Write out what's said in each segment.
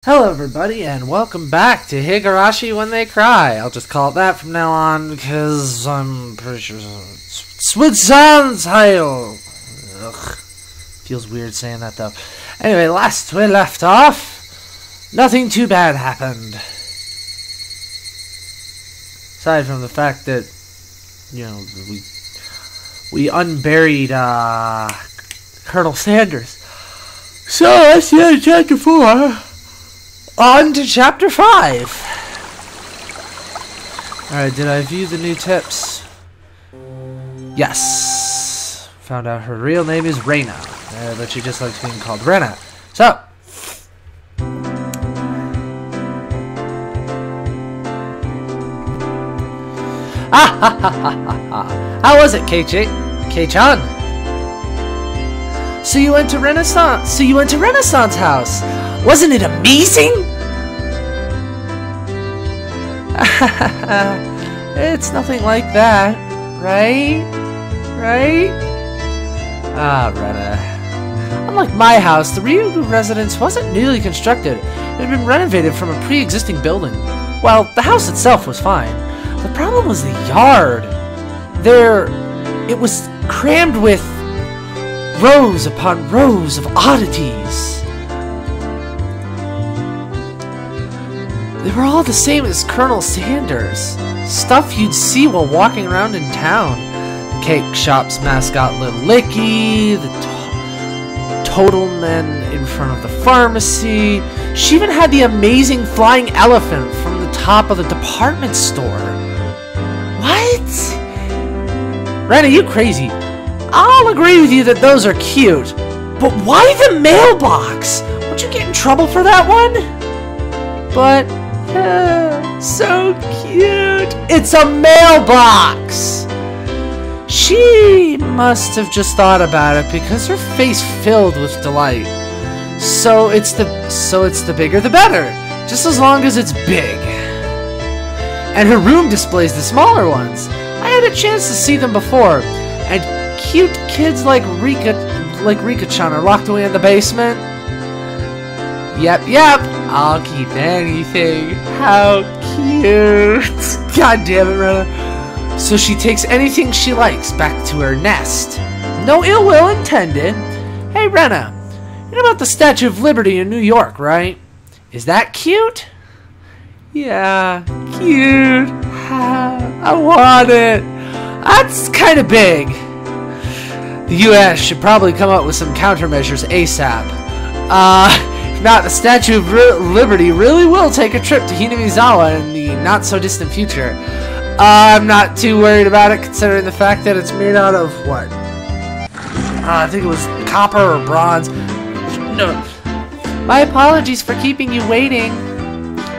Hello everybody and welcome back to Higurashi When They Cry. I'll just call it that from now on because I'm pretty sure it's with sans hail. Ugh. Feels weird saying that though. Anyway, last we left off, nothing too bad happened. Aside from the fact that, you know, we unburied Colonel Sanders. So that's the end of chapter 4. On to chapter 5. Alright, did I view the new tips? Yes. Found out her real name is Reina, but she just likes being called Rena. So. How was it, Kei-chan? So you went to Renaissance House. Wasn't it amazing? It's nothing like that, right? Right? Ah, Rena. Unlike my house, the Ryugu residence wasn't newly constructed. It had been renovated from a pre-existing building. Well, the house itself was fine. The problem was the yard. It was crammed with rows upon rows of oddities. They were all the same as Colonel Sanders. Stuff you'd see while walking around in town. The cake shop's mascot Little Licky, the total men in front of the pharmacy. She even had the amazing flying elephant from the top of the department store. What? Rena, you crazy. I'll agree with you that those are cute. But why the mailbox? Won't you get in trouble for that one? But so cute! It's a mailbox! She must have just thought about it because her face filled with delight. So it's the bigger the better, just as long as it's big. And her room displays the smaller ones. I had a chance to see them before, and cute kids like Rika-chan are locked away in the basement. Yep, I'll keep anything. How cute. God damn it, Rena. So she takes anything she likes back to her nest. No ill will intended. Hey, Rena, you know about the Statue of Liberty in New York, right? Is that cute? Yeah, cute. I want it. That's kind of big. The U.S. should probably come up with some countermeasures ASAP. Not the Statue of Liberty really will take a trip to Hinamizawa in the not-so-distant future. I'm not too worried about it, considering the fact that it's made out of, what? I think it was copper or bronze. No. My apologies for keeping you waiting.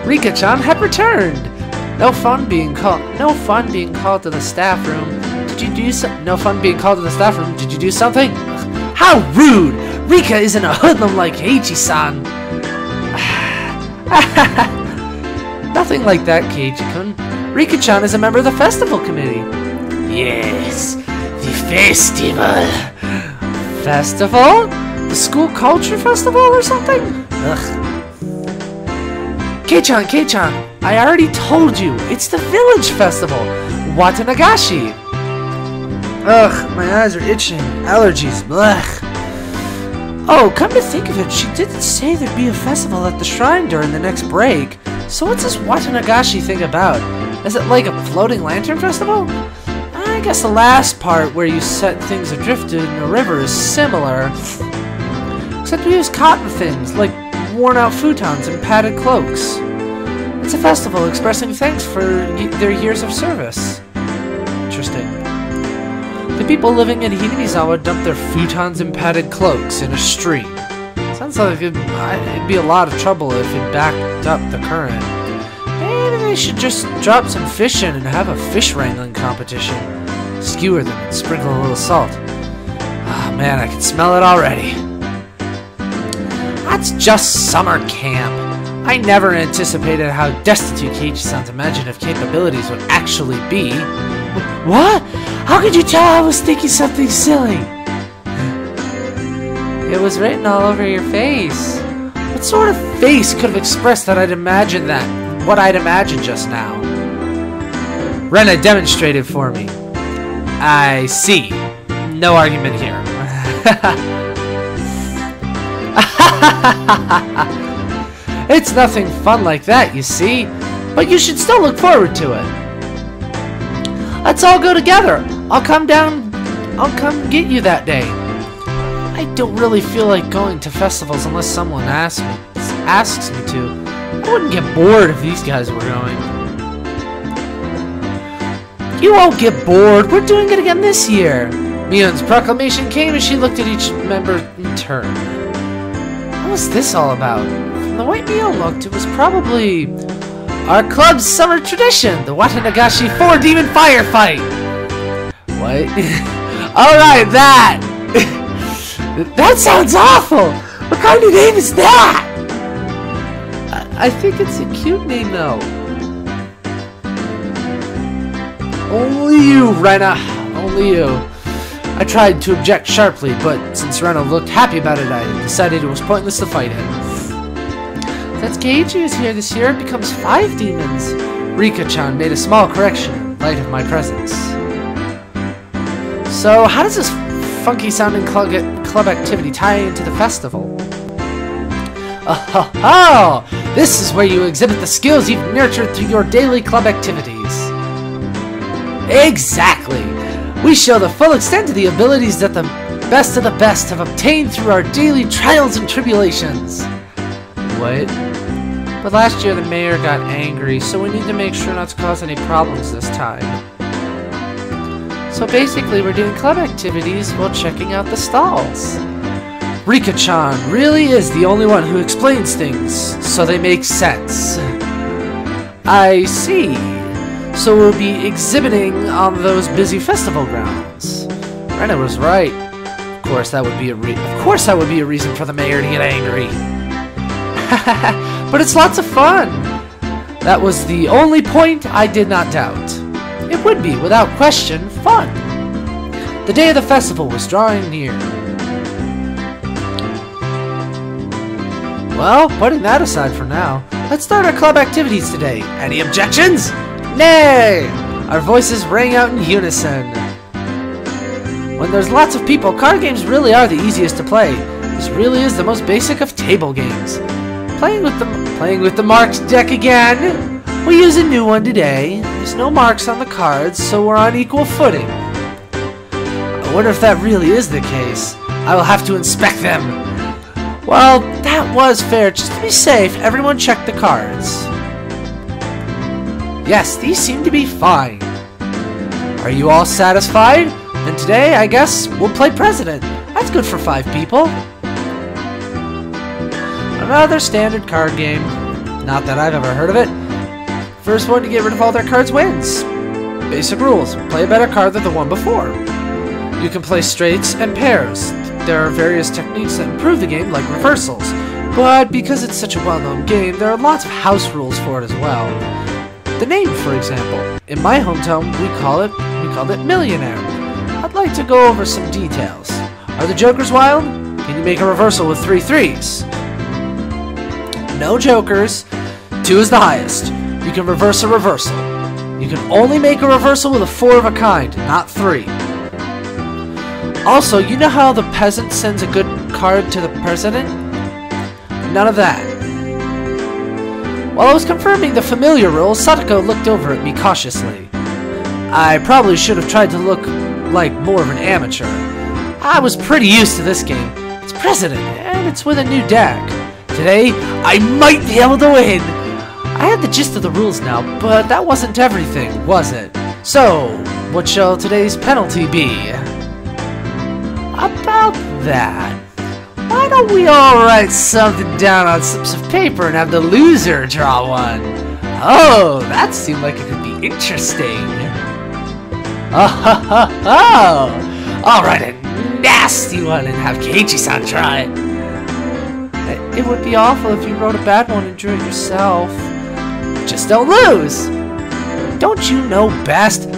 Rika-chan had returned. No fun being called to the staff room. No fun being called to the staff room. Did you do something? How rude! Rika isn't a hoodlum like Eiichi-san. Nothing like that, Keiji-kun. Rika-chan is a member of the festival committee. Yes, the festival. Festival? The school culture festival or something? Ugh. Kei-chan, I already told you. It's the village festival. Watanagashi. Ugh, my eyes are itching. Allergies. Blech. Oh, come to think of it, she didn't say there'd be a festival at the shrine during the next break. So what's this Watanagashi thing about? Is it like a floating lantern festival? I guess the last part where you set things adrift in a river is similar. Except we use cotton things, like worn-out futons and padded cloaks. It's a festival expressing thanks for their years of service. Interesting. The people living in Hinamizawa dump their futons and padded cloaks in a stream. Sounds like it'd be a lot of trouble if it backed up the current. Maybe they should just drop some fish in and have a fish wrangling competition. Skewer them and sprinkle a little salt. Ah, man, I can smell it already. That's just summer camp. I never anticipated how destitute Keiichi-san's imaginative capabilities would actually be. What? How could you tell I was thinking something silly? It was written all over your face. What sort of face could have expressed that I'd imagined that? What I'd imagined just now? Rena demonstrated for me. I see. No argument here. It's nothing fun like that, you see. But you should still look forward to it. Let's all go together. I'll come get you that day. I don't really feel like going to festivals unless someone asks me to. I wouldn't get bored if these guys were going. You won't get bored. We're doing it again this year. Mion's proclamation came as she looked at each member in turn. What was this all about? From the way Mion looked, it was probably our club's summer tradition, the Watanagashi 4-demon firefight. What? Alright, that! That sounds awful! What kind of name is that? I think it's a cute name, though. Only you, Rena. Only you. I tried to object sharply, but since Rena looked happy about it, I decided it was pointless to fight him. Since Keiichi is here this year, it becomes 5 demons. Rika-chan made a small correction in light of my presence. So, how does this funky-sounding club activity tie into the festival? Oh, this is where you exhibit the skills you've nurtured through your daily club activities. Exactly! We show the full extent of the abilities that the best of the best have obtained through our daily trials and tribulations. What? But last year the mayor got angry, so we need to make sure not to cause any problems this time. So basically we're doing club activities while checking out the stalls. Rika-chan really is the only one who explains things, so they make sense. I see. So we'll be exhibiting on those busy festival grounds. Rena was right. Of course that would be a reason for the mayor to get angry. But it's lots of fun. That was the only point I did not doubt. It would be, without question, fun. The day of the festival was drawing near. Well, putting that aside for now, let's start our club activities today. Any objections? Nay! Our voices rang out in unison. When there's lots of people, card games really are the easiest to play. This really is the most basic of table games. Playing with the marked deck again. We use a new one today. There's no marks on the cards, so we're on equal footing. I wonder if that really is the case. I will have to inspect them. Well, that was fair. Just to be safe, everyone check the cards. Yes, these seem to be fine. Are you all satisfied? Then today, I guess, we'll play President. That's good for 5 people. Another standard card game. Not that I've ever heard of it. First one to get rid of all their cards wins. Basic rules. Play a better card than the one before. You can play straights and pairs. There are various techniques that improve the game, like reversals. But because it's such a well-known game, there are lots of house rules for it as well. The name, for example. In my hometown, we called it Millionaire. I'd like to go over some details. Are the jokers wild? Can you make a reversal with 3 threes? No jokers. 2 is the highest. You can reverse a reversal. You can only make a reversal with a 4 of a kind, not 3. Also, you know how the peasant sends a good card to the president? None of that. While I was confirming the familiar rules, Sadako looked over at me cautiously. I probably should have tried to look like more of an amateur. I was pretty used to this game. It's President, and it's with a new deck. Today, I might be able to win! I had the gist of the rules now, but that wasn't everything, was it? So, what shall today's penalty be? About that, why don't we all write something down on slips of paper and have the loser draw one? Oh, that seemed like it could be interesting. Oh, I'll write a nasty one and have Keiichi-san try it. It would be awful if you wrote a bad one and drew it yourself. Just don't lose! Don't you know best?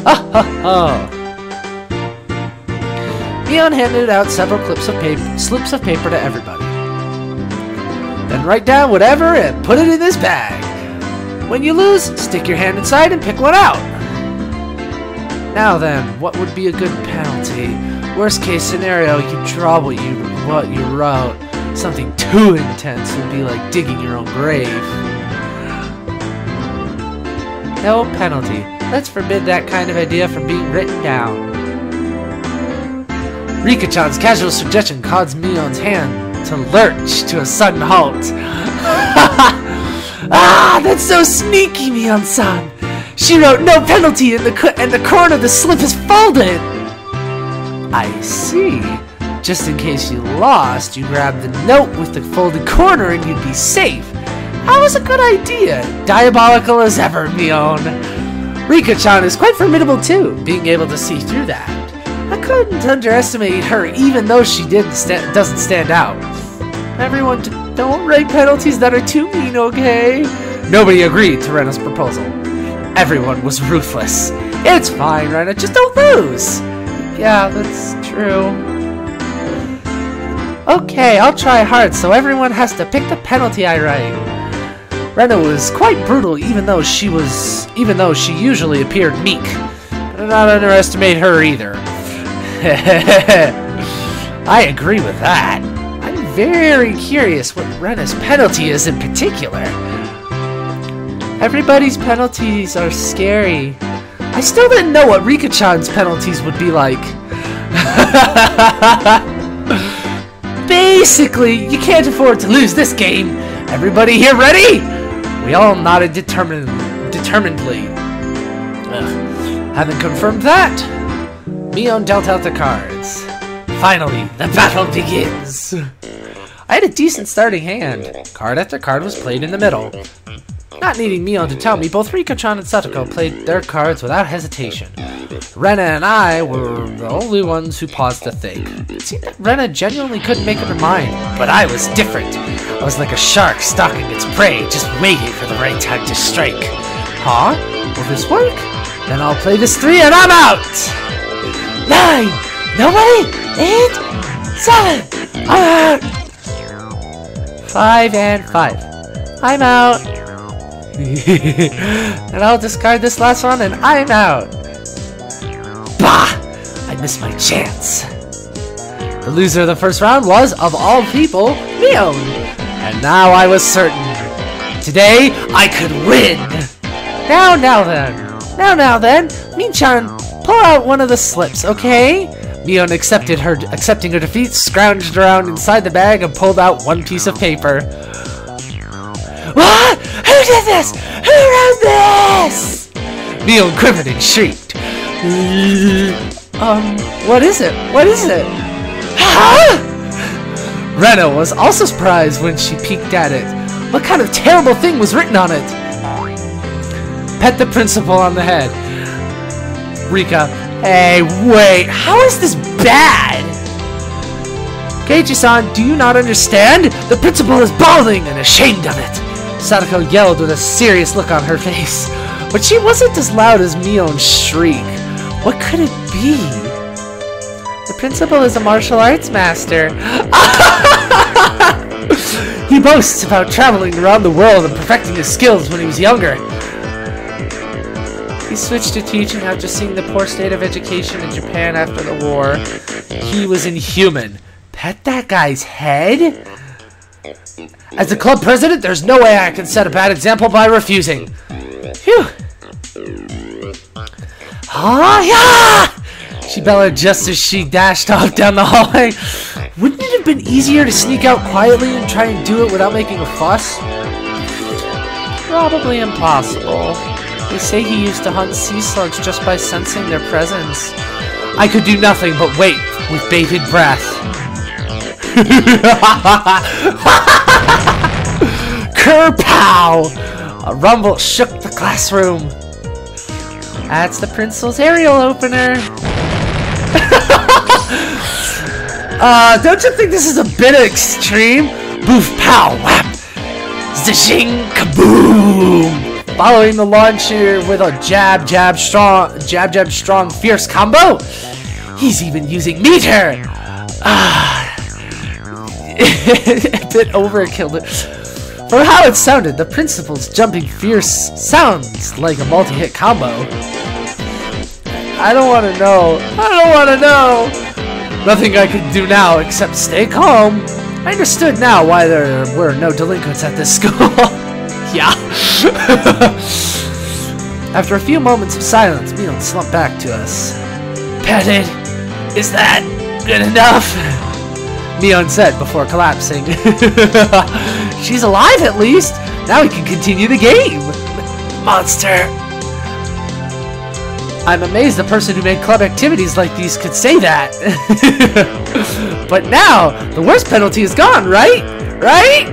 Mion handed out several slips of paper to everybody. Then write down whatever and put it in this bag. When you lose, stick your hand inside and pick one out. Now then, what would be a good penalty? Worst case scenario, you draw what you wrote. Something too intense would be like digging your own grave. No penalty. Let's forbid that kind of idea from being written down. Rika-chan's casual suggestion caused Mion's hand to lurch to a sudden halt. Ah, that's so sneaky, Mion-san! She wrote no penalty and the corner of the slip is folded! I see. Just in case you lost, you grab the note with the folded corner and you'd be safe. That was a good idea. Diabolical as ever, Mion. Rika-chan is quite formidable too, being able to see through that. I couldn't underestimate her even though she doesn't stand out. Everyone, don't write penalties that are too mean, okay? Nobody agreed to Rena's proposal. Everyone was ruthless. It's fine, Rena, just don't lose. Yeah, that's true. Okay, I'll try hard so everyone has to pick the penalty I write. Rena was quite brutal even though she usually appeared meek. Do not underestimate her either. I agree with that. I'm very curious what Rena's penalty is in particular. Everybody's penalties are scary. I still didn't know what Rika-chan's penalties would be like. Basically, you can't afford to lose this game. Everybody here ready? We all nodded determinedly. Having confirmed that, Mion dealt out the cards. Finally, the battle begins. I had a decent starting hand. Card after card was played in the middle. Not needing Mion to tell me, both Rika-chan and Satoko played their cards without hesitation. Rena and I were the only ones who paused to think. It seemed that Rena genuinely couldn't make up her mind, but I was different. I was like a shark stalking its prey, just waiting for the right time to strike. Huh? Will this work? Then I'll play this 3 and I'm out! 9! Nobody? 8! 7! I'm out! 5 and 5. I'm out! And I'll discard this last one and I'm out! Bah! I missed my chance. The loser of the first round was, of all people, Mion. And now I was certain. Today, I could win! Now then, Min-chan, pull out one of the slips, okay? Mion accepting her defeat, scrounged around inside the bag and pulled out one piece of paper. What? Who did this? Who wrote this? Mion quivered and shrieked. What is it? What is it? Huh? Rena was also surprised when she peeked at it. What kind of terrible thing was written on it? Pet the principal on the head. Rika, hey, wait, how is this bad? Keiichi-san, do you not understand? The principal is balding and ashamed of it. Sadako yelled with a serious look on her face. But she wasn't as loud as Mion's shriek. What could it be? The principal is a martial arts master. He boasts about traveling around the world and perfecting his skills when he was younger. He switched to teaching after seeing the poor state of education in Japan after the war. He was inhuman. Pet that guy's head? As the club president, there's no way I can set a bad example by refusing. Phew. Ah, yeah! She bellowed just as she dashed off down the hallway. Wouldn't it have been easier to sneak out quietly and try and do it without making a fuss? Probably impossible. They say he used to hunt sea slugs just by sensing their presence. I could do nothing but wait with bated breath. Kerpow! A rumble shook the classroom. That's the principal's aerial opener. Don't you think this is a bit extreme? Boof, pow, whap, zishing, kaboom! Following the launcher with a jab, jab, strong, fierce combo. He's even using meter. A bit overkill. From how it sounded, the principal's jumping fierce sounds like a multi-hit combo. I don't want to know. I don't want to know. Nothing I could do now except stay calm. I understood now why there were no delinquents at this school. Yeah. After a few moments of silence, Mion slumped back to us. Petted, is that good enough? Mion said before collapsing. She's alive at least. Now we can continue the game. Monster. I'm amazed the person who made club activities like these could say that. But now, the worst penalty is gone, right? Right?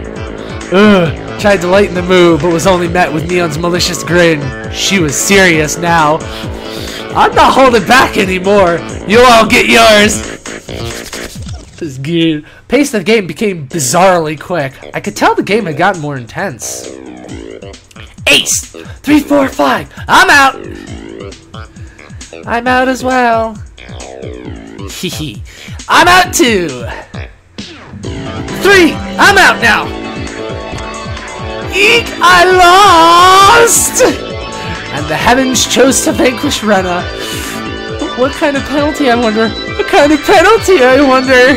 Ugh. Tried to lighten the mood, but was only met with Neon's malicious grin. She was serious now. I'm not holding back anymore. You all get yours. This is good. Pace of the game became bizarrely quick. I could tell the game had gotten more intense. Ace! 3, 4, 5. I'm out! I'm out as well. Hehe. I'm out too! 3! I'm out now! Eek! I lost! And the heavens chose to vanquish Rena. What kind of penalty, I wonder? What kind of penalty, I wonder?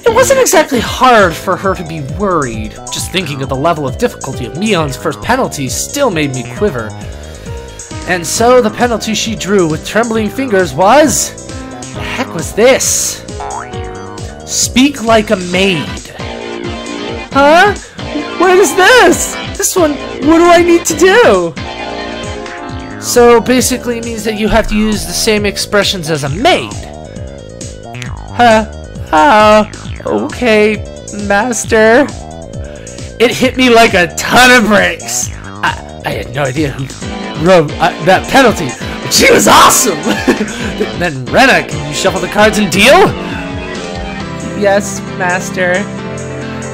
It wasn't exactly hard for her to be worried. Just thinking of the level of difficulty of Mion's first penalty still made me quiver. And so the penalty she drew with trembling fingers was... The heck was this? Speak like a maid. Huh? What is this? This one, what do I need to do? So basically it means that you have to use the same expressions as a maid. Huh? Okay, master. It hit me like a ton of bricks. I had no idea who wrote that penalty, but she was awesome. Then Rena, can you shuffle the cards and deal? Yes, master.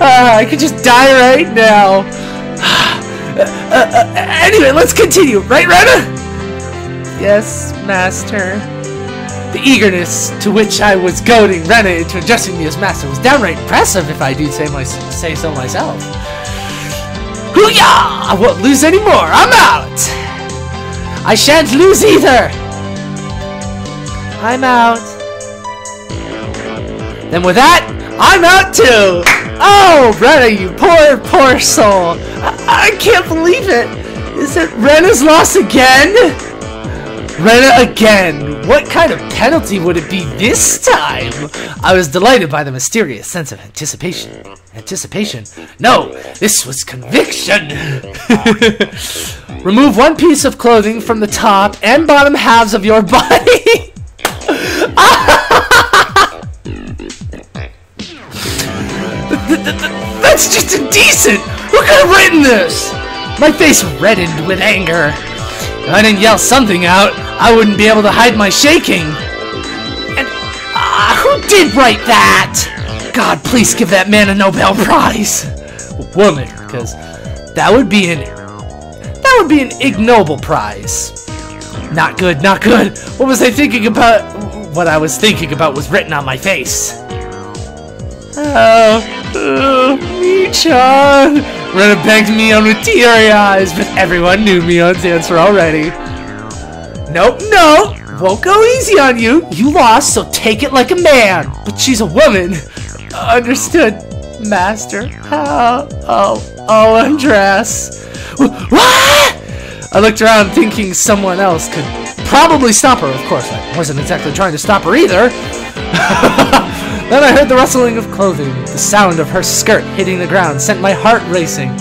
I could just die right now. Anyway, let's continue, right, Rena? Yes, master. The eagerness to which I was goading Rena into addressing me as master was downright impressive, if I do say so myself. Hoo-yah! I won't lose any more. I'm out. I shan't lose either. I'm out. Then with that, I'm out too. Oh, Rena, you poor soul. I can't believe it. Is it Rena's loss again? Rena again. What kind of penalty would it be this time? I was delighted by the mysterious sense of anticipation. Anticipation? No, this was conviction. Remove one piece of clothing from the top and bottom halves of your body. That's just indecent! Who could have written this? My face reddened with anger. If I didn't yell something out, I wouldn't be able to hide my shaking. And who did write that? God, please give that man a Nobel Prize. Woman, because that would be an ignoble prize. Not good, not good. What was I thinking about? What I was thinking about was written on my face. Mi-chan! Rena begged Mion with teary eyes, but everyone knew Mion's answer already. Nope, no! Won't go easy on you! You lost, so take it like a man! But she's a woman! Understood, master. I'll undress. What? I looked around thinking someone else could probably stop her. Of course, I wasn't exactly trying to stop her either. Then I heard the rustling of clothing. The sound of her skirt hitting the ground sent my heart racing.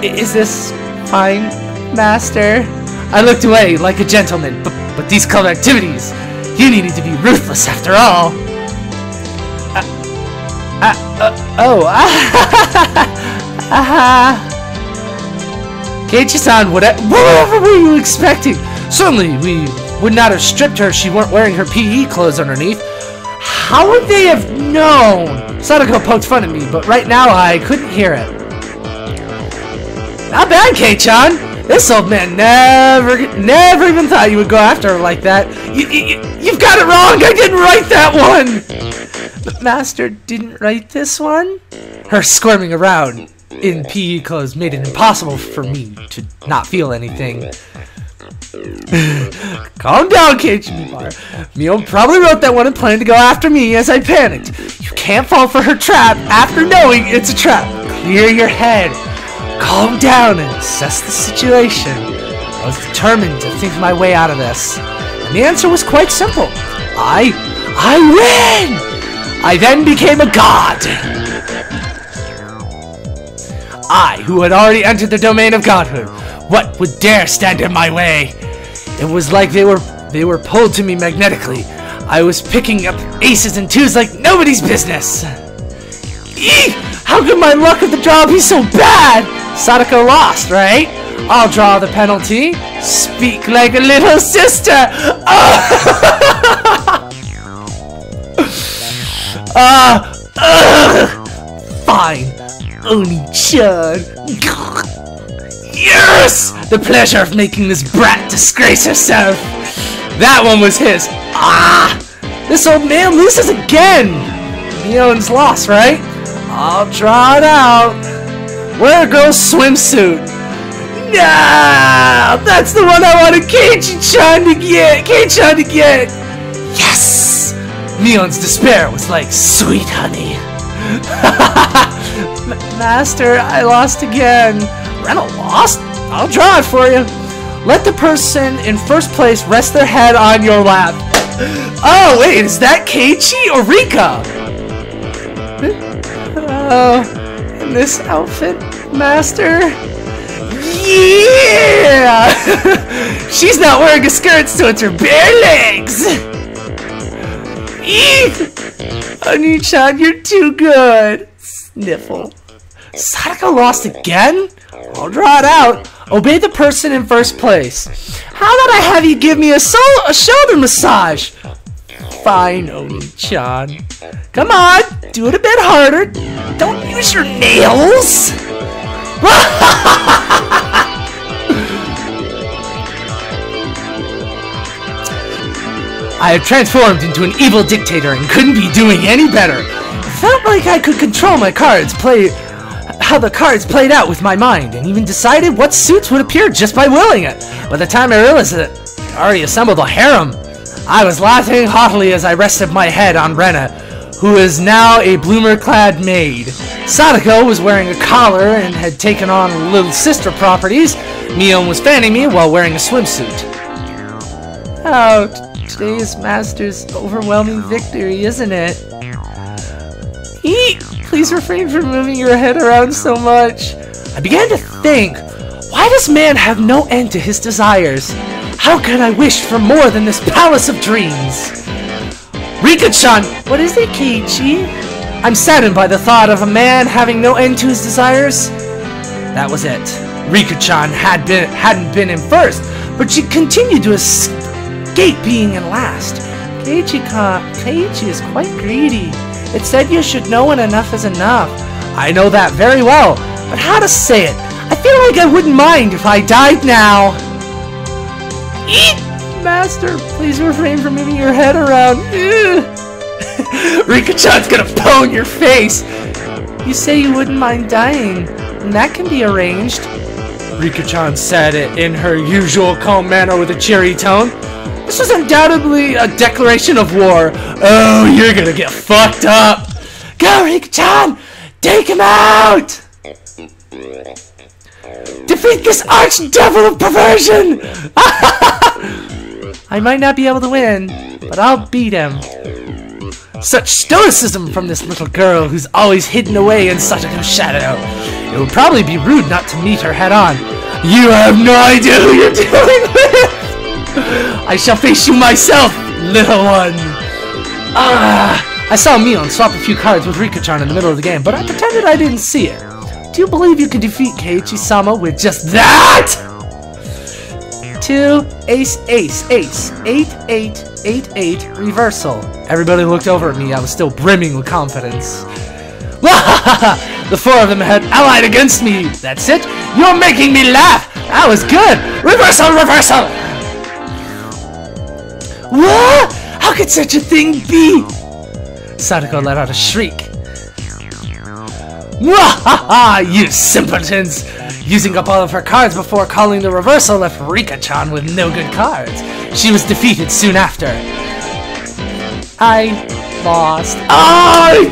Is this fine, master? I looked away like a gentleman, but these club activities, you needed to be ruthless after all. Keiichi-san, whatever were you expecting? Certainly, we would not have stripped her if she weren't wearing her PE clothes underneath. How would they have known? Sadako poked fun at me, but right now I couldn't hear it. Not bad, Kei-chan. This old man never even thought you would go after her like that. You've got it wrong. I didn't write that one. The master didn't write this one? Her squirming around. in PE clothes made it impossible for me to not feel anything. Calm down, Keiichi. Mio probably wrote that one and planned to go after me as I panicked. You can't fall for her trap after knowing it's a trap. Clear your head. Calm down and assess the situation. I was determined to think my way out of this. And the answer was quite simple. I win! I then became a god. I, who had already entered the domain of godhood, what would dare stand in my way? It was like they were pulled to me magnetically. I was picking up aces and twos like nobody's business. Eek! How could my luck at the draw be so bad? Sadako lost, right? I'll draw the penalty. Speak like a little sister. Fine. Oni-chan. Yes! The pleasure of making this brat disgrace herself. That one was his. This old man loses again. Mion's lost, right? I'll draw it out. Wear a girl's swimsuit. No! That's the one I wanted Keiichi-chan to get. Kei-chan to get. Yes! Mion's despair was like sweet honey. Master, I lost again. Rena lost? I'll draw it for you. Let the person in first place rest their head on your lap. Oh, wait, is that Keiichi or Rika? In this outfit, Master? Yeah! She's not wearing a skirt, so it's her bare legs! Eek! Oni-chan, you're too good! Sniffle. Sadako lost again? I'll draw it out. Obey the person in first place. How about I have you give me a shoulder massage? Fine, Oni-chan. Come on, do it a bit harder. Don't use your nails. I had transformed into an evil dictator and couldn't be doing any better. It felt like I could control my cards, how the cards played out with my mind, and even decided what suits would appear just by willing it. By the time I realized that I already assembled a harem, I was laughing haughtily as I rested my head on Rena, who is now a bloomer-clad maid. Sadako was wearing a collar and had taken on little sister properties. Mion was fanning me while wearing a swimsuit. Oh, today's Master's overwhelming victory, isn't it? Eek! Please refrain from moving your head around so much. I began to think, why does man have no end to his desires? How could I wish for more than this palace of dreams? Rika-chan! What is it, Keiichi? I'm saddened by the thought of a man having no end to his desires. That was it. Rika-chan hadn't been in first, but she continued to escape being in last. Keiichi is quite greedy. It said you should know when enough is enough. I know that very well, but how to say it? I feel like I wouldn't mind if I died now. Eek! Master, please refrain from moving your head around. Rika-chan's gonna pwn your face. You say you wouldn't mind dying, and that can be arranged. Rika-chan said it in her usual calm manner with a cheery tone. This was undoubtedly a declaration of war. Oh, you're gonna get fucked up. Go, Rika-chan! Take him out! Defeat this archdevil of perversion! I might not be able to win, but I'll beat him. Such stoicism from this little girl who's always hidden away in Sadako's shadow. It would probably be rude not to meet her head on. You have no idea who you're dealing with! I shall face you myself, little one! I saw Mion swap a few cards with Rika-chan in the middle of the game, but I pretended I didn't see it. Do you believe you can defeat Keiichi-sama with just that? 2, ace, ace, ace, 8, 8, 8, 8, reversal. Everybody looked over at me. I was still brimming with confidence. The four of them had allied against me. That's it. You're making me laugh. That was good. Reversal, reversal. What? How could such a thing be? Sadako let out a shriek. Mwahaha, you simpletons! Using up all of her cards before calling the reversal left Rika-chan with no good cards. She was defeated soon after. I lost. Oh!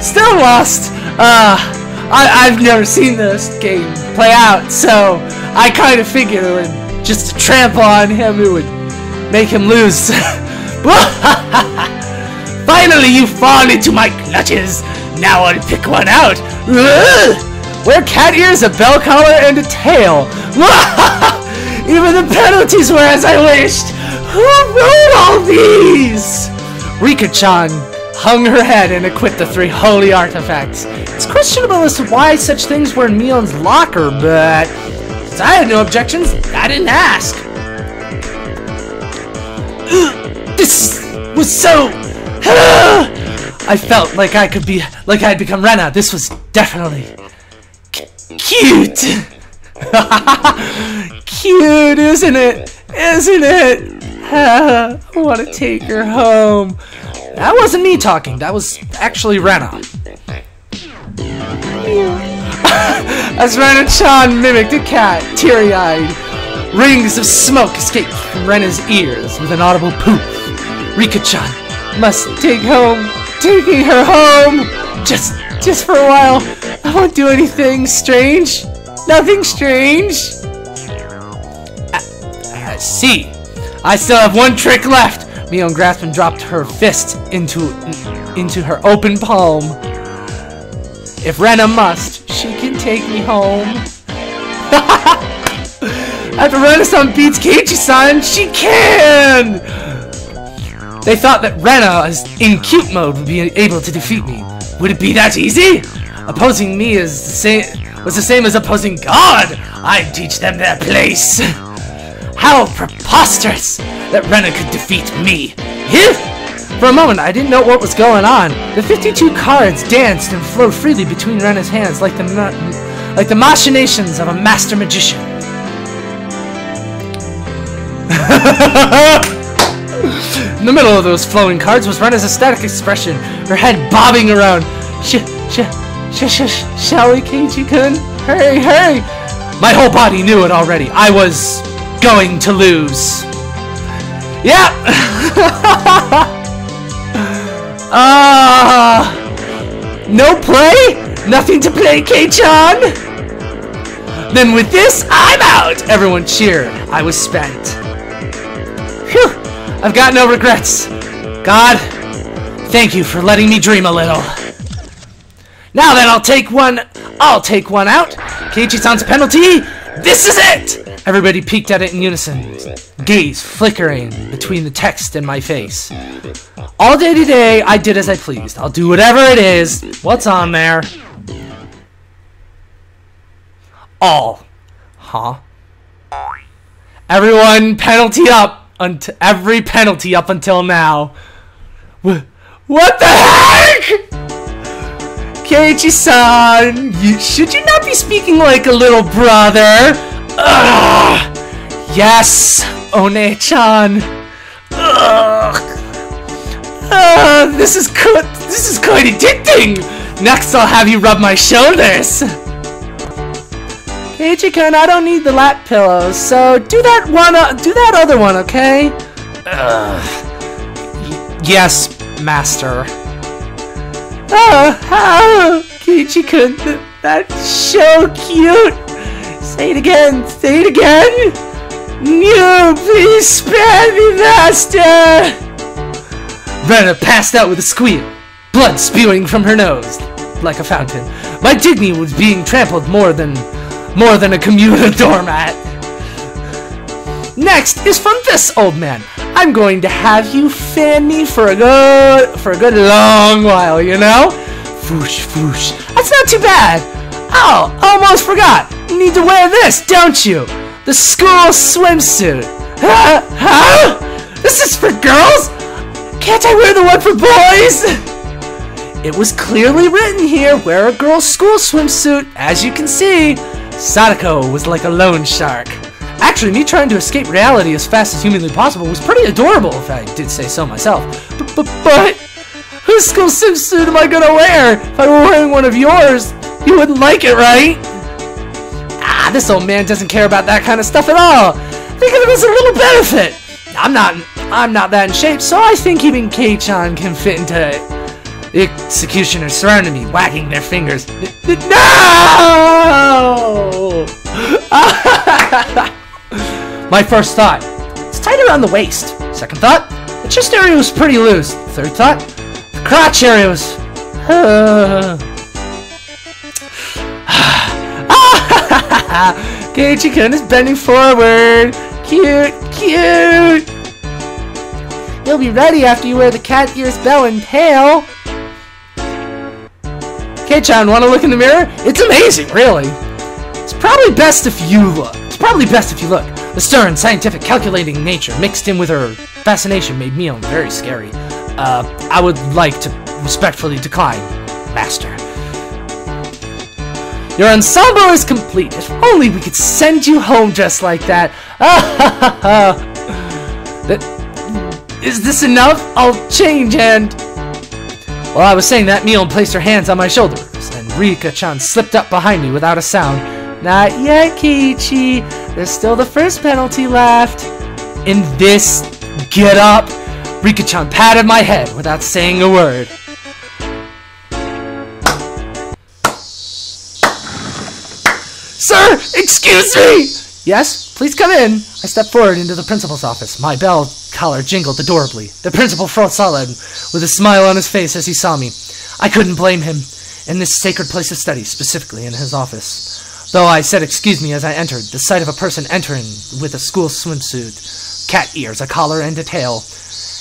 Still lost! I've never seen this game play out, so I kind of figured it would just trample on him, it would make him lose. Finally, you fall into my clutches. Now I'll pick one out. Wear cat ears, a bell collar, and a tail. Even the penalties were as I wished. Who wrote all these? Rika-chan hung her head and equipped the 3 holy artifacts. It's questionable as to why such things were in Mion's locker, but since I had no objections, I didn't ask. This was so... I felt like I could be... like I'd become Rena. This was definitely... cute! Cute, isn't it? Isn't it? I want to take her home. That wasn't me talking. That was actually Rena. As Rena-chan mimicked a cat, teary-eyed, rings of smoke escaped from Rena's ears with an audible poof. Rika-chan must taking her home. Just for a while. I won't do anything strange. Nothing strange. I see. I still have one trick left. Mion grasped and dropped her fist into her open palm. If Rena must, she can take me home. After Rena-san beats Keiichi-san, she can! They thought that Rena, in cute mode, would be able to defeat me. Would it be that easy? Opposing me was the same as opposing God. I'd teach them their place. How preposterous that Rena could defeat me. For a moment, I didn't know what was going on. The 52 cards danced and flowed freely between Rena's hands like the machinations of a master magician. In the middle of those flowing cards was Rena's ecstatic expression, her head bobbing around. Shall we, Keiichi-kun? Hurry! My whole body knew it already. I was going to lose. Yep! No play? Nothing to play, Kei-chan? Then with this, I'm out! Everyone cheered. I was spent. Phew! I've got no regrets. God, thank you for letting me dream a little. Now then, I'll take one out. Keiichi-san's penalty. This is it! Everybody peeked at it in unison, gaze flickering between the text and my face. All day today, I did as I pleased. I'll do whatever it is. What's on there? All. Huh? Everyone, penalty up. Every penalty up until now. What the heck? Keiichi-san, should you not be speaking like a little brother? Ugh. Yes, One-chan. This is quite addicting. Next, I'll have you rub my shoulders. Keiichi-kun, I don't need the lap pillows, so do that other one, okay? Yes, master. Keiichi-kun, that's so cute. Say it again. No, please spare me, master. Rena passed out with a squeal, blood spewing from her nose like a fountain. My dignity was being trampled more than a communal doormat. Next is from this old man. I'm going to have you fan me for a good long while, you know? Foosh, foosh. That's not too bad. Oh, almost forgot. You need to wear this, don't you? The school swimsuit. Huh? This is for girls? Can't I wear the one for boys? It was clearly written here, wear a girl's school swimsuit. As you can see, Sadako was like a loan shark. Actually, me trying to escape reality as fast as humanly possible was pretty adorable, if I did say so myself. But whose school swimsuit am I gonna wear? If I were wearing one of yours, You wouldn't like it, right? Ah, this old man doesn't care about that kind of stuff at all. Think of it as a little benefit. I'm not that in shape, so I think even Kei-chan can fit into the executioners surrounding me, wagging their fingers. No! My first thought, it's tight around the waist. Second thought, the chest area was pretty loose. Third thought, the crotch area was... Keiichi-kun is bending forward. Cute, cute. You'll be ready after you wear the cat ears, bell, and tail. Kei-chan, want to look in the mirror? It's amazing, really. It's probably best if you look. The stern, scientific, calculating nature mixed in with her fascination made Mion very scary. I would like to respectfully decline, Master. Your ensemble is complete. If only we could send you home just like that. Is this enough? I'll change and... While I was saying that, Mion placed her hands on my shoulders, and Rika-chan slipped up behind me without a sound. Not yet, Keiichi. There's still the first penalty left. In this get-up, Rika-chan patted my head without saying a word. Sir, excuse me! Yes, please come in. I stepped forward into the principal's office. My bell collar jingled adorably. The principal froze solid with a smile on his face as he saw me. I couldn't blame him. In this sacred place of study, specifically in his office. Though I said excuse me as I entered, the sight of a person entering with a school swimsuit, cat ears, a collar, and a tail,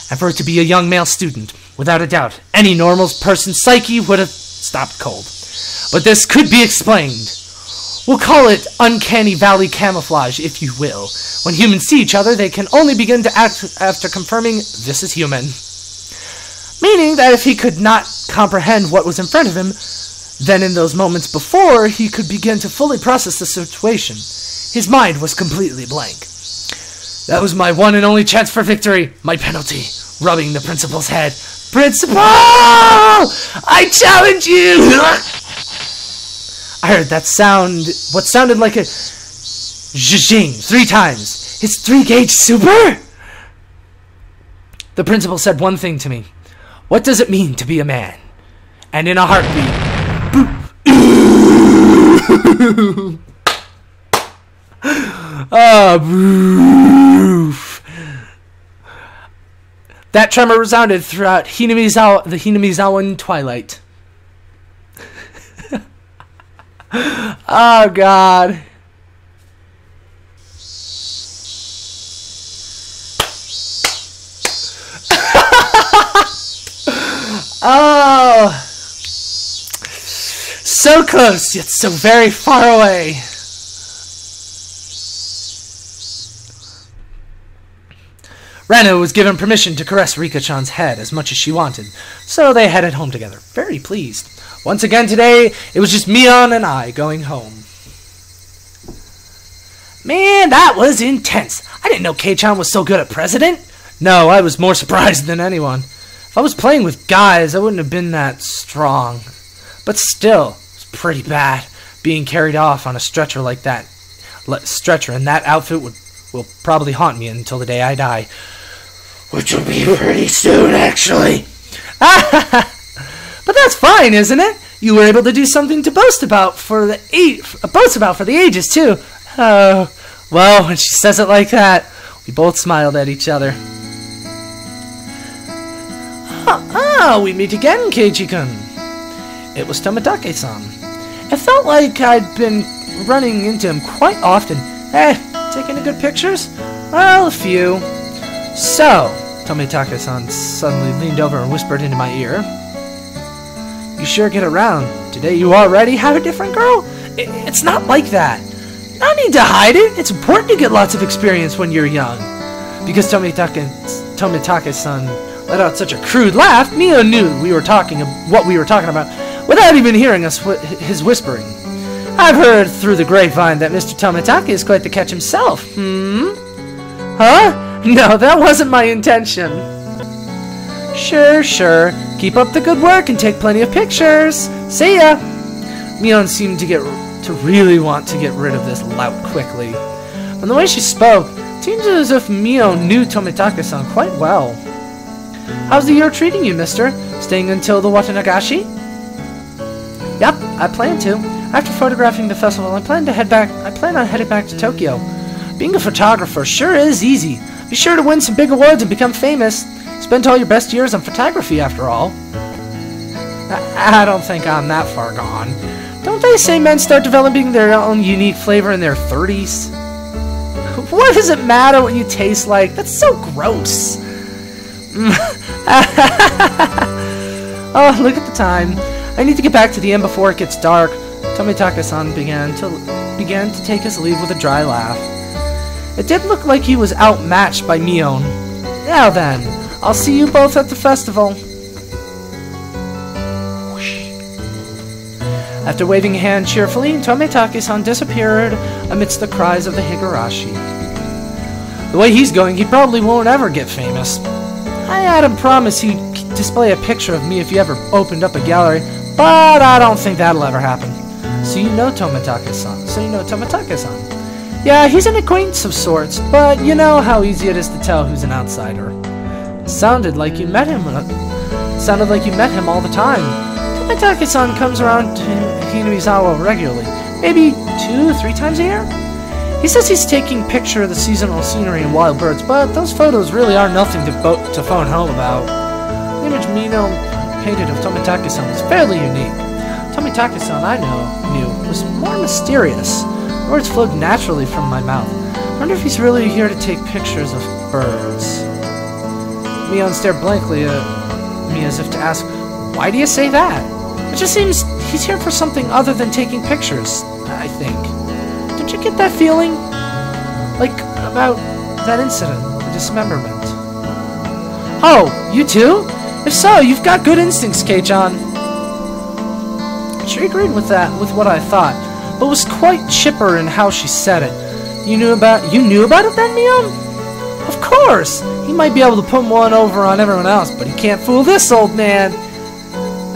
and for it to be a young male student, without a doubt, any normal person's psyche would have stopped cold. But this could be explained. We'll call it uncanny valley camouflage, if you will. When humans see each other, they can only begin to act after confirming this is human. Meaning that if he could not comprehend what was in front of him, then in those moments before, he could begin to fully process the situation. His mind was completely blank. That was my one and only chance for victory. My penalty. Rubbing the principal's head. Principal! I challenge you! I heard that sound, what sounded like a zhing 3 times. It's 3-gauge super? The principal said one thing to me. What does it mean to be a man? And in a heartbeat, boop. Boof. That tremor resounded throughout the Hinamizawa twilight. Oh, God. Oh. So close, yet so very far away. Rana was given permission to caress Rika-chan's head as much as she wanted, so they headed home together, very pleased. Once again today, it was just Mion and I going home. Man, that was intense. I didn't know Kei-chan was so good at president. No, I was more surprised than anyone. If I was playing with guys, I wouldn't have been that strong. But still, it's pretty bad being carried off on a stretcher like that. Stretcher and that outfit will probably haunt me until the day I die. Which will be pretty soon, actually. But that's fine, isn't it? You were able to do something to boast about for the ages too. Oh, well, when she says it like that, we both smiled at each other. We meet again, Keiichi-kun. It was Tomitake-san. It felt like I'd been running into him quite often. Hey, taking any good pictures? Well, a few. So, Tomitake-san suddenly leaned over and whispered into my ear. You sure get around. Today you already have a different girl? It's not like that. No need to hide it. It's important to get lots of experience when you're young. Because Tomitake-san let out such a crude laugh, Mio knew what we were talking about without even hearing his whispering. I've heard through the grapevine that Mr. Tomitake is quite the catch himself. Huh? No, that wasn't my intention. Sure. Keep up the good work and take plenty of pictures. See ya. Mion seemed to really want to get rid of this lout quickly. From the way she spoke, it seemed as if Mion knew Tomitake-san quite well. How's the year treating you, mister? Staying until the Watanagashi? Yep, I plan to. After photographing the festival, I plan on heading back to Tokyo. Being a photographer sure is easy. Be sure to win some big awards and become famous. Spent all your best years on photography, after all. I don't think I'm that far gone. Don't they say men start developing their own unique flavor in their 30s? What does it matter what you taste like? That's so gross. Oh, look at the time. I need to get back to the inn before it gets dark. Tomitake-san began to take his leave with a dry laugh. It did look like he was outmatched by Mion. Now then, I'll see you both at the festival. After waving a hand cheerfully, Tomitake-san disappeared amidst the cries of the Higurashi. The way he's going, he probably won't ever get famous. I had him promise he'd display a picture of me if he ever opened up a gallery, but I don't think that'll ever happen. So you know Tomitake-san. Yeah, he's an acquaintance of sorts, but you know how easy it is to tell who's an outsider. Sounded like you met him all the time. Tomitake-san comes around to Hinamizawa regularly, maybe 2-3 times a year. He says he's taking picture of the seasonal scenery and wild birds, but those photos really are nothing to phone home about. The image Mino painted of Tomitake-san was fairly unique. Tomitake-san I knew was more mysterious. Words flowed naturally from my mouth. I wonder if he's really here to take pictures of birds. Mion stared blankly at me as if to ask, why do you say that? It just seems he's here for something other than taking pictures, I think. Did you get that feeling? Like, about that incident, the dismemberment. Oh, you too? If so, you've got good instincts, Kei-chan. She agreed with what I thought, but was quite chipper in how she said it. You knew about it then, Mion? Of course! He might be able to put one over on everyone else, but he can't fool this old man!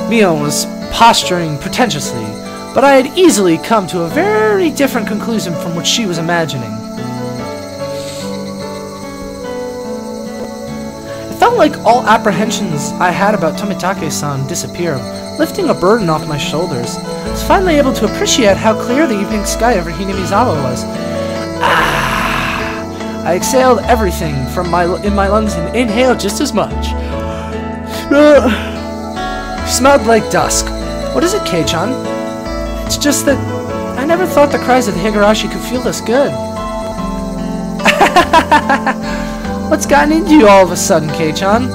Mion was posturing pretentiously, but I had easily come to a very different conclusion from what she was imagining. It felt like all apprehensions I had about Tomitake-san disappeared, lifting a burden off my shoulders. I was finally able to appreciate how clear the evening sky over Hinamizawa was. I exhaled everything in my lungs and inhaled just as much. Smelled like dusk. What is it, Kei-chan? It's just that I never thought the cries of the Higurashi could feel this good. What's gotten into you all of a sudden, Kei-chan?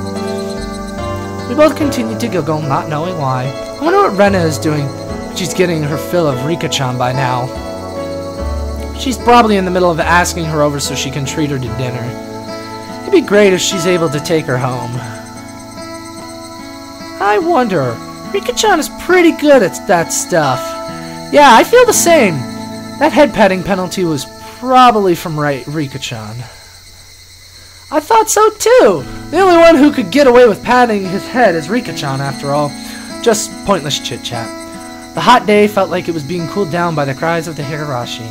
We both continued to giggle, not knowing why. I wonder what Rena is doing. She's getting her fill of Rika-chan by now. She's probably in the middle of asking her over so she can treat her to dinner. It'd be great if she's able to take her home. I wonder. Rika-chan is pretty good at that stuff. Yeah, I feel the same. That head patting penalty was probably from Rika-chan. I thought so too. The only one who could get away with patting his head is Rika-chan, after all. Just pointless chit-chat. The hot day felt like it was being cooled down by the cries of the Higurashi.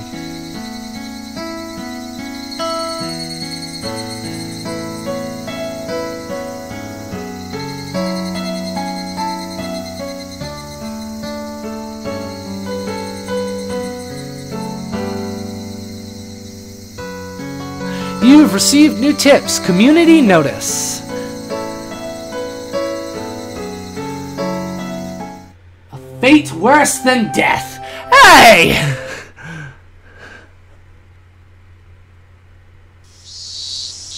You've received new tips. Community notice. A fate worse than death. Hey!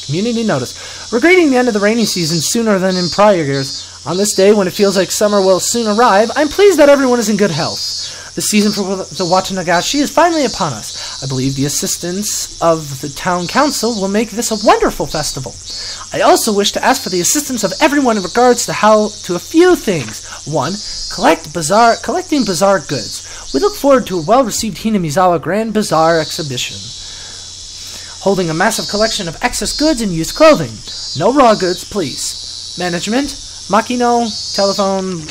Community notice. We're greeting the end of the rainy season sooner than in prior years. On this day, when it feels like summer will soon arrive, I'm pleased that everyone is in good health. The season for the Watanagashi is finally upon us. I believe the assistance of the town council will make this a wonderful festival. I also wish to ask for the assistance of everyone in regards to a few things. 1. Collecting bazaar goods. We look forward to a well-received Hinamizawa Grand Bazaar exhibition, holding a massive collection of excess goods and used clothing. No raw goods, please. Management, Makino, telephone,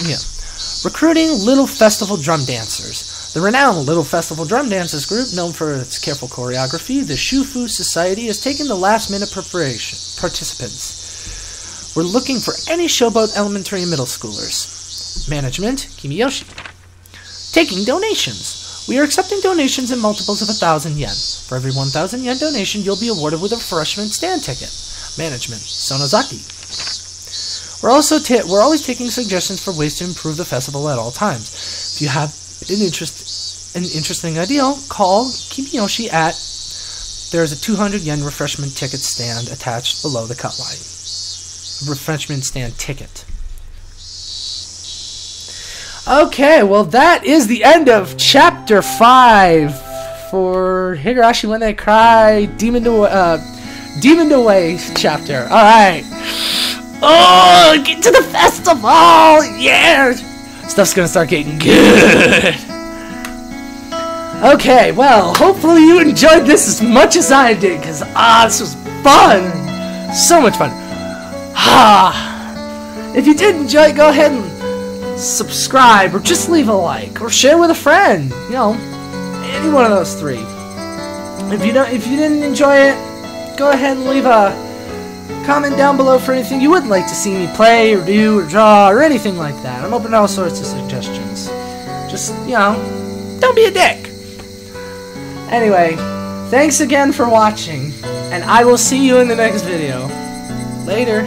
Recruiting little festival drum dancers. The renowned Little Festival Drum Dancers group, known for its careful choreography, the Shufu Society has taken the last-minute participants. We're looking for any Showboat elementary and middle schoolers. Management, Kimiyoshi. Taking donations. We are accepting donations in multiples of 1,000 yen. For every 1,000 yen donation, you'll be awarded with a refreshment stand ticket. Management, Sonozaki. We're always taking suggestions for ways to improve the festival at all times. If you have an interesting idea, call Kimiyoshi at. There's a 200 yen refreshment ticket stand attached below the cut line. Refreshment stand ticket. Okay, well that is the end of chapter 5 for Higurashi When They Cry Demon Away chapter. Alright. Oh, get to the festival! Yeah! Stuff's gonna start getting good. Okay, well, hopefully you enjoyed this as much as I did, because, this was fun! So much fun. If you did enjoy it, go ahead and subscribe, or just leave a like, or share with a friend. You know, any one of those three. If you didn't enjoy it, go ahead and leave a comment down below for anything you would like to see me play, or do, or draw, or anything like that. I'm open to all sorts of suggestions. Just, you know, don't be a dick. Anyway, thanks again for watching, and I will see you in the next video. Later.